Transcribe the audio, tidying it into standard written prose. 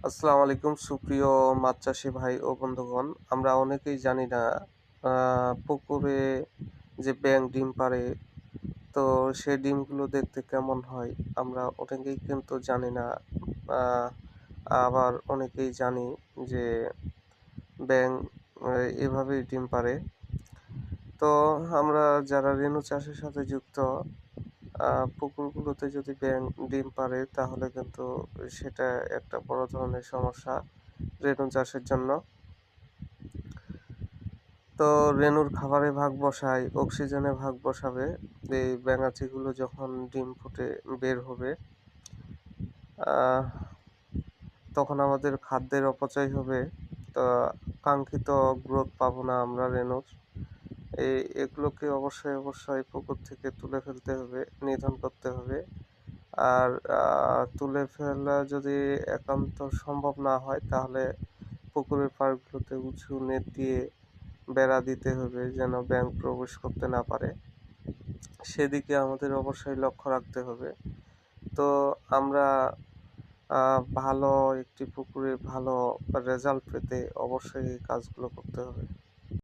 আসসালামু আলাইকুম সুপ্রিয় মাছ চাষি ভাই ও বন্ধুগণ। আমরা অনেকেই জানি না পুকুরে যে ব্যাঙ ডিম পাড়ে, তো সেই ডিমগুলো দেখতে কেমন হয় আমরা অনেকেই কিন্তু জানি না। আহ, আবার অনেকেই জানি যে ব্যাঙ এভাবেই ডিম পাড়ে। তো আমরা যারা রেণু চাষের সাথে যুক্ত, পুকুরগুলোতে যদি ব্যাঙ ডিম পাড়ে তাহলে কিন্তু সেটা একটা বড় ধরনের সমস্যা রেণু চাষের জন্য। তো রেণুর খাবারে ভাগ বসায়, অক্সিজেনে ভাগ বসাবে। এই ব্যাঙাচিগুলো যখন ডিম ফুটে বের হবে, আহ, তখন আমাদের খাদ্যের অপচয় হবে। তো কাঙ্ক্ষিত গ্রোথ পাবো না আমরা রেণুর। এগুলোকে অবশ্যই পুকুর থেকে তুলে ফেলতে হবে, নিধন করতে হবে। আর তুলে ফেলা যদি একান্ত সম্ভব না হয় তাহলে পুকুরের পাড়গুলোতে উঁচু নেট দিয়ে বেড়া দিতে হবে যেন ব্যাঙ প্রবেশ করতে না পারে। সেদিকে আমাদের অবশ্যই লক্ষ্য রাখতে হবে। তো আমরা ভালো একটি পুকুরে ভালো রেজাল্ট পেতে অবশ্যই এই কাজগুলো করতে হবে।